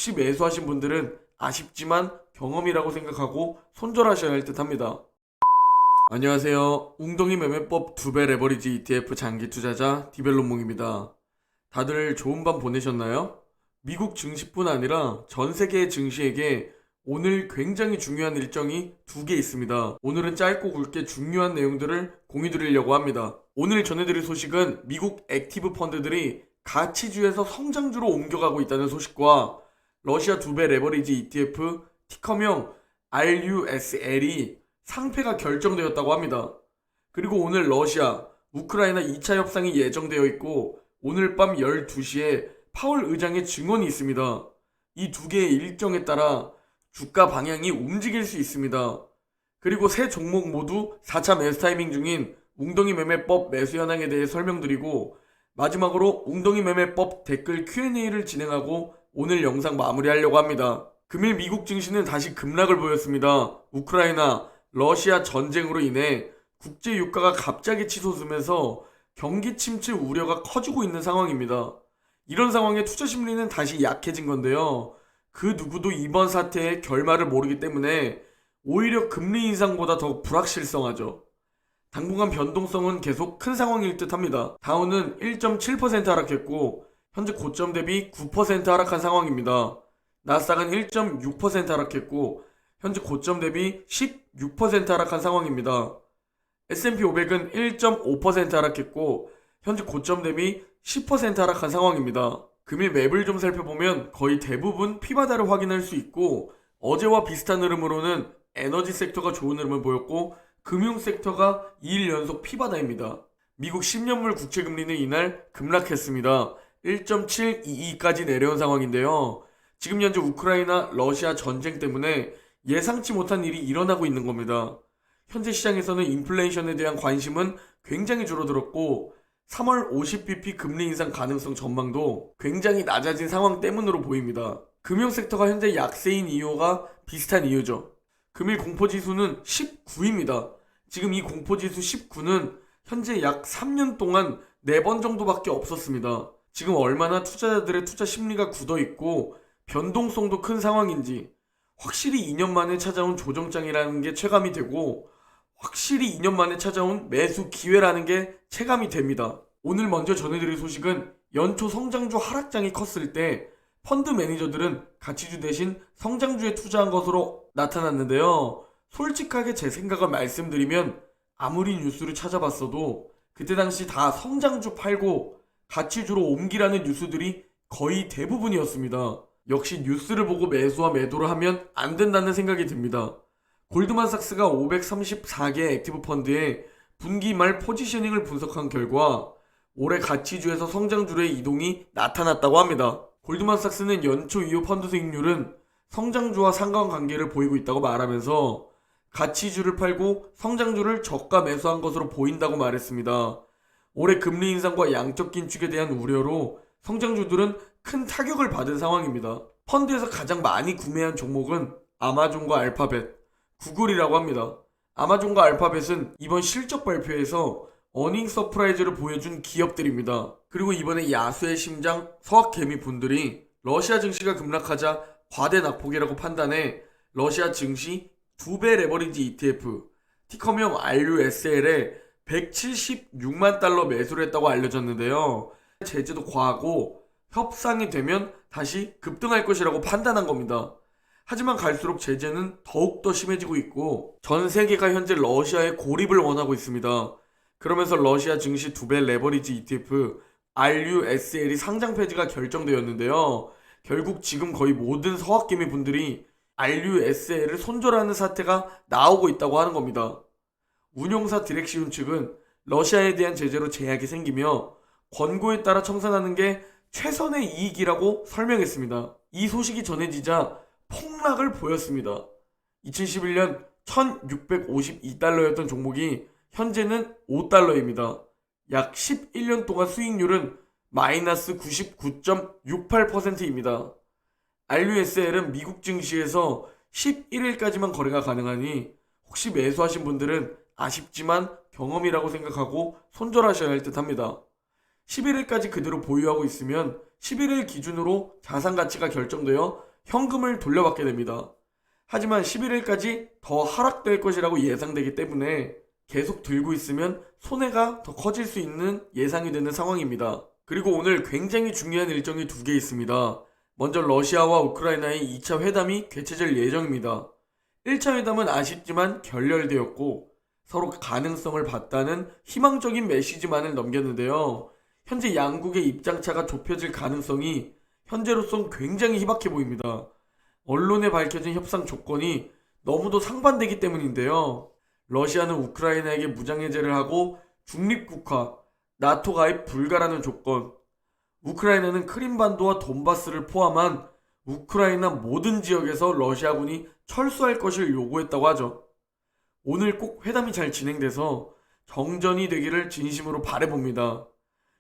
혹시 매수하신 분들은 아쉽지만 경험이라고 생각하고 손절하셔야 할 듯 합니다. 안녕하세요. 웅덩이 매매법 2배 레버리지 ETF 장기 투자자 디벨롭몽입니다. 다들 좋은 밤 보내셨나요? 미국 증시뿐 아니라 전 세계의 증시에게 오늘 굉장히 중요한 일정이 2개 있습니다. 오늘은 짧고 굵게 중요한 내용들을 공유드리려고 합니다. 오늘 전해드릴 소식은 미국 액티브 펀드들이 가치주에서 성장주로 옮겨가고 있다는 소식과 러시아 2배 레버리지 ETF 티커명 RUSL이 상패가 결정되었다고 합니다. 그리고 오늘 러시아, 우크라이나 2차 협상이 예정되어 있고 오늘 밤 12시에 파월 의장의 증언이 있습니다. 이 2개의 일정에 따라 주가 방향이 움직일 수 있습니다. 그리고 세 종목 모두 4차 매수 타이밍 중인 웅덩이 매매법 매수 현황에 대해 설명드리고 마지막으로 웅덩이 매매법 댓글 Q&A를 진행하고 오늘 영상 마무리하려고 합니다. 금일 미국 증시는 다시 급락을 보였습니다. 우크라이나, 러시아 전쟁으로 인해 국제 유가가 갑자기 치솟으면서 경기 침체 우려가 커지고 있는 상황입니다. 이런 상황에 투자 심리는 다시 약해진 건데요. 그 누구도 이번 사태의 결말을 모르기 때문에 오히려 금리 인상보다 더 불확실성하죠. 당분간 변동성은 계속 큰 상황일 듯 합니다. 다우는 1.7% 하락했고 현재 고점 대비 9% 하락한 상황입니다. 나스닥은 1.6% 하락했고 현재 고점 대비 16% 하락한 상황입니다. S&P 500은 1.5% 하락했고 현재 고점 대비 10% 하락한 상황입니다. 금일 맵을 좀 살펴보면 거의 대부분 피바다를 확인할 수 있고 어제와 비슷한 흐름으로는 에너지 섹터가 좋은 흐름을 보였고 금융 섹터가 2일 연속 피바다입니다. 미국 10년물 국채금리는 이날 급락했습니다. 1.722까지 내려온 상황인데요. 지금 현재 우크라이나 러시아 전쟁 때문에 예상치 못한 일이 일어나고 있는 겁니다. 현재 시장에서는 인플레이션에 대한 관심은 굉장히 줄어들었고 3월 50bp 금리 인상 가능성 전망도 굉장히 낮아진 상황 때문으로 보입니다. 금융 섹터가 현재 약세인 이유가 비슷한 이유죠. 금일 공포지수는 19입니다. 지금 이 공포지수 19는 현재 약 3년 동안 4번 정도밖에 없었습니다. 지금 얼마나 투자자들의 투자 심리가 굳어있고 변동성도 큰 상황인지 확실히 2년 만에 찾아온 조정장이라는 게 체감이 되고 확실히 2년 만에 찾아온 매수 기회라는 게 체감이 됩니다. 오늘 먼저 전해드릴 소식은 연초 성장주 하락장이 컸을 때 펀드 매니저들은 가치주 대신 성장주에 투자한 것으로 나타났는데요. 솔직하게 제 생각을 말씀드리면 아무리 뉴스를 찾아봤어도 그때 당시 다 성장주 팔고 가치주로 옮기라는 뉴스들이 거의 대부분이었습니다. 역시 뉴스를 보고 매수와 매도를 하면 안 된다는 생각이 듭니다. 골드만삭스가 534개 액티브 펀드의 분기 말 포지셔닝을 분석한 결과 올해 가치주에서 성장주로의 이동이 나타났다고 합니다. 골드만삭스는 연초 이후 펀드 수익률은 성장주와 상관관계를 보이고 있다고 말하면서 가치주를 팔고 성장주를 저가 매수한 것으로 보인다고 말했습니다. 올해 금리 인상과 양적 긴축에 대한 우려로 성장주들은 큰 타격을 받은 상황입니다. 펀드에서 가장 많이 구매한 종목은 아마존과 알파벳, 구글이라고 합니다. 아마존과 알파벳은 이번 실적 발표에서 어닝 서프라이즈를 보여준 기업들입니다. 그리고 이번에 야수의 심장 서학개미 분들이 러시아 증시가 급락하자 과대 낙폭이라고 판단해 러시아 증시 2배 레버리지 ETF 티커명 RUSL에 176만 달러 매수를 했다고 알려졌는데요. 제재도 과하고 협상이 되면 다시 급등할 것이라고 판단한 겁니다. 하지만 갈수록 제재는 더욱더 심해지고 있고 전 세계가 현재 러시아의 고립을 원하고 있습니다. 그러면서 러시아 증시 2배 레버리지 ETF RUSL이 상장 폐지가 결정되었는데요. 결국 지금 거의 모든 서학개미 분들이 RUSL을 손절하는 사태가 나오고 있다고 하는 겁니다. 운용사 디렉시온 측은 러시아에 대한 제재로 제약이 생기며 권고에 따라 청산하는 게 최선의 이익이라고 설명했습니다. 이 소식이 전해지자 폭락을 보였습니다. 2011년 1652달러였던 종목이 현재는 5달러입니다. 약 11년 동안 수익률은 마이너스 99.68%입니다. RUSL은 미국 증시에서 11일까지만 거래가 가능하니 혹시 매수하신 분들은 아쉽지만 경험이라고 생각하고 손절하셔야 할 듯 합니다. 11일까지 그대로 보유하고 있으면 11일 기준으로 자산 가치가 결정되어 현금을 돌려받게 됩니다. 하지만 11일까지 더 하락될 것이라고 예상되기 때문에 계속 들고 있으면 손해가 더 커질 수 있는 예상이 되는 상황입니다. 그리고 오늘 굉장히 중요한 일정이 두 개 있습니다. 먼저 러시아와 우크라이나의 2차 회담이 개최될 예정입니다. 1차 회담은 아쉽지만 결렬되었고 서로 가능성을 봤다는 희망적인 메시지만을 넘겼는데요. 현재 양국의 입장차가 좁혀질 가능성이 현재로선 굉장히 희박해 보입니다. 언론에 밝혀진 협상 조건이 너무도 상반되기 때문인데요. 러시아는 우크라이나에게 무장해제를 하고 중립국화, 나토 가입 불가라는 조건, 우크라이나는 크림반도와 돈바스를 포함한 우크라이나 모든 지역에서 러시아군이 철수할 것을 요구했다고 하죠. 오늘 꼭 회담이 잘 진행돼서 정전이 되기를 진심으로 바라봅니다.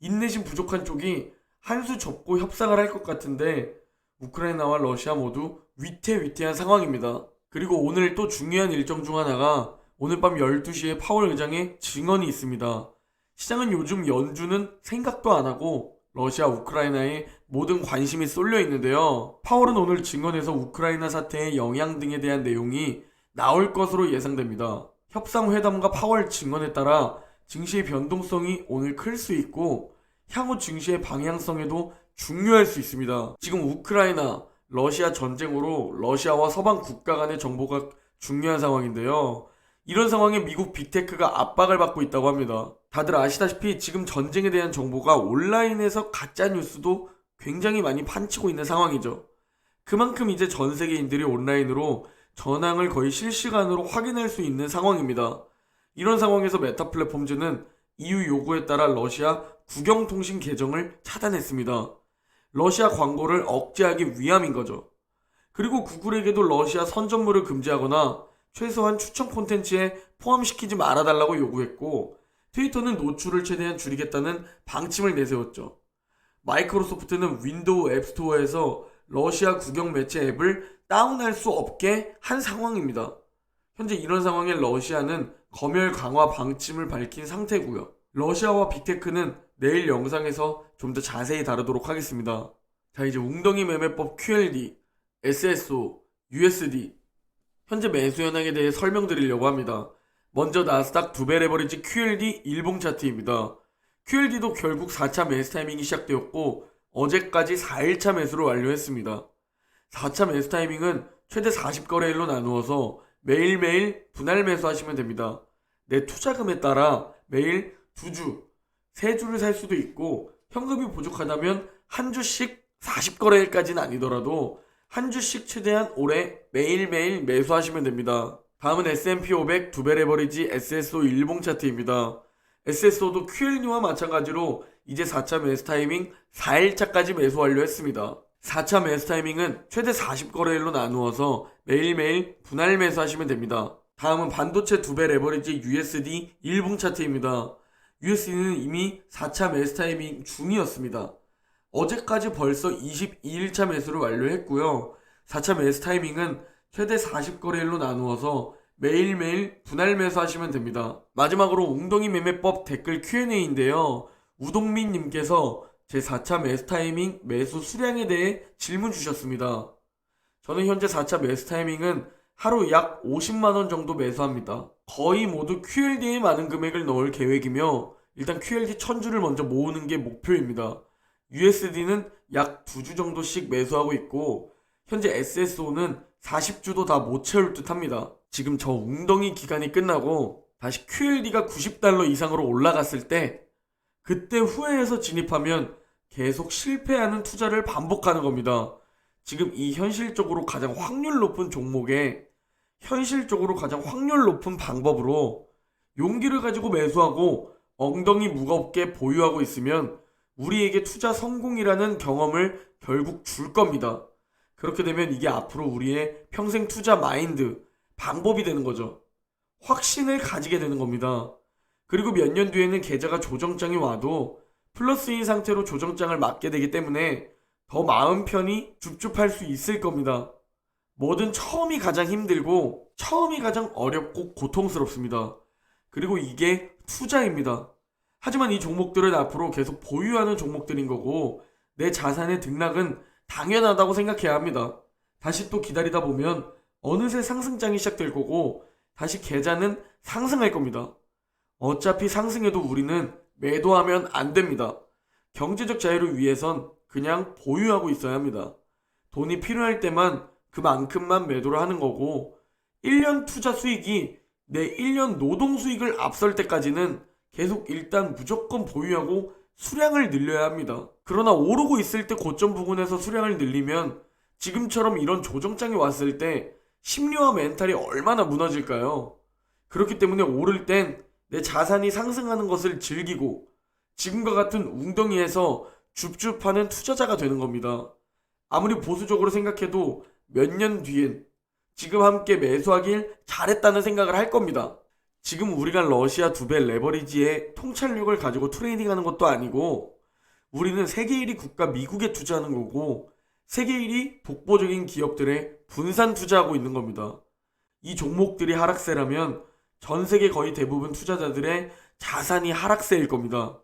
인내심 부족한 쪽이 한 수 접고 협상을 할 것 같은데 우크라이나와 러시아 모두 위태위태한 상황입니다. 그리고 오늘 또 중요한 일정 중 하나가 오늘 밤 12시에 파월 의장의 증언이 있습니다. 시장은 요즘 연준은 생각도 안 하고 러시아, 우크라이나에 모든 관심이 쏠려 있는데요. 파월은 오늘 증언에서 우크라이나 사태의 영향 등에 대한 내용이 나올 것으로 예상됩니다. 협상회담과 파월 증언에 따라 증시의 변동성이 오늘 클 수 있고 향후 증시의 방향성에도 중요할 수 있습니다. 지금 우크라이나, 러시아 전쟁으로 러시아와 서방 국가 간의 정보가 중요한 상황인데요. 이런 상황에 미국 빅테크가 압박을 받고 있다고 합니다. 다들 아시다시피 지금 전쟁에 대한 정보가 온라인에서 가짜 뉴스도 굉장히 많이 판치고 있는 상황이죠. 그만큼 이제 전 세계인들이 온라인으로 전황을 거의 실시간으로 확인할 수 있는 상황입니다. 이런 상황에서 메타 플랫폼즈는 EU 요구에 따라 러시아 국영통신 계정을 차단했습니다. 러시아 광고를 억제하기 위함인 거죠. 그리고 구글에게도 러시아 선전물을 금지하거나 최소한 추천 콘텐츠에 포함시키지 말아달라고 요구했고 트위터는 노출을 최대한 줄이겠다는 방침을 내세웠죠. 마이크로소프트는 윈도우 앱스토어에서 러시아 국영 매체 앱을 다운할 수 없게 한 상황입니다. 현재 이런 상황에 러시아는 검열 강화 방침을 밝힌 상태고요. 러시아와 빅테크는 내일 영상에서 좀 더 자세히 다루도록 하겠습니다. 자, 이제 웅덩이 매매법 QLD, SSO, USD 현재 매수 현황에 대해 설명드리려고 합니다. 먼저 나스닥 두배 레버리지 QLD 일봉 차트입니다. QLD도 결국 4차 매수 타이밍이 시작되었고 어제까지 4일차 매수를 완료했습니다. 4차 매수 타이밍은 최대 40거래일로 나누어서 매일매일 분할 매수하시면 됩니다. 내 투자금에 따라 매일 2주, 3주를 살 수도 있고 현금이 부족하다면 한 주씩 40거래일까지는 아니더라도 한 주씩 최대한 오래 매일매일 매수하시면 됩니다. 다음은 S&P 500 두배 레버리지 SSO 일봉 차트입니다. SSO도 QLD와 마찬가지로 이제 4차 매수 타이밍 4일차까지 매수 완료했습니다. 4차 매수 타이밍은 최대 40거래일로 나누어서 매일매일 분할 매수하시면 됩니다. 다음은 반도체 두배 레버리지 USD 일봉 차트입니다. USD는 이미 4차 매수 타이밍 중이었습니다. 어제까지 벌써 22일차 매수를 완료했고요. 4차 매수 타이밍은 최대 40거래일로 나누어서 매일매일 분할 매수하시면 됩니다. 마지막으로 웅덩이 매매법 댓글 Q&A인데요. 우동민님께서 제 4차 매수 타이밍 매수 수량에 대해 질문 주셨습니다. 저는 현재 4차 매수 타이밍은 하루 약 50만원 정도 매수합니다. 거의 모두 QLD에 많은 금액을 넣을 계획이며 일단 QLD 1000주를 먼저 모으는 게 목표입니다. USD는 약 2주 정도씩 매수하고 있고 현재 SSO는 40주도 다 못 채울 듯 합니다. 지금 저 웅덩이 기간이 끝나고 다시 QLD가 90달러 이상으로 올라갔을 때 그때 후회해서 진입하면 계속 실패하는 투자를 반복하는 겁니다. 지금 이 현실적으로 가장 확률 높은 종목에 현실적으로 가장 확률 높은 방법으로 용기를 가지고 매수하고 엉덩이 무겁게 보유하고 있으면 우리에게 투자 성공이라는 경험을 결국 줄 겁니다. 그렇게 되면 이게 앞으로 우리의 평생 투자 마인드, 방법이 되는 거죠. 확신을 가지게 되는 겁니다. 그리고 몇 년 뒤에는 계좌가 조정장이 와도 플러스인 상태로 조정장을 맞게 되기 때문에 더 마음 편히 줍줍할 수 있을 겁니다. 뭐든 처음이 가장 힘들고 처음이 가장 어렵고 고통스럽습니다. 그리고 이게 투자입니다. 하지만 이 종목들은 앞으로 계속 보유하는 종목들인 거고 내 자산의 등락은 당연하다고 생각해야 합니다. 다시 또 기다리다 보면 어느새 상승장이 시작될 거고 다시 계좌는 상승할 겁니다. 어차피 상승해도 우리는 매도하면 안 됩니다. 경제적 자유를 위해선 그냥 보유하고 있어야 합니다. 돈이 필요할 때만 그만큼만 매도를 하는 거고 1년 투자 수익이 내 1년 노동 수익을 앞설 때까지는 계속 일단 무조건 보유하고 수량을 늘려야 합니다. 그러나 오르고 있을 때 고점 부근에서 수량을 늘리면 지금처럼 이런 조정장이 왔을 때 심리와 멘탈이 얼마나 무너질까요? 그렇기 때문에 오를 땐 내 자산이 상승하는 것을 즐기고 지금과 같은 웅덩이에서 줍줍하는 투자자가 되는 겁니다. 아무리 보수적으로 생각해도 몇 년 뒤엔 지금 함께 매수하길 잘했다는 생각을 할 겁니다. 지금 우리가 러시아 두벨 레버리지의 통찰력을 가지고 트레이딩하는 것도 아니고 우리는 세계 1위 국가 미국에 투자하는 거고 세계 1위 독보적인 기업들에 분산 투자하고 있는 겁니다. 이 종목들이 하락세라면 전 세계 거의 대부분 투자자들의 자산이 하락세일 겁니다.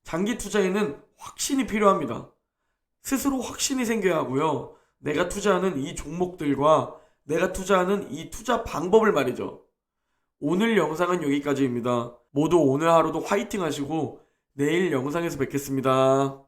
장기 투자에는 확신이 필요합니다. 스스로 확신이 생겨야 하고요. 내가 투자하는 이 종목들과 내가 투자하는 이 투자 방법을 말이죠. 오늘 영상은 여기까지입니다. 모두 오늘 하루도 화이팅 하시고 내일 영상에서 뵙겠습니다.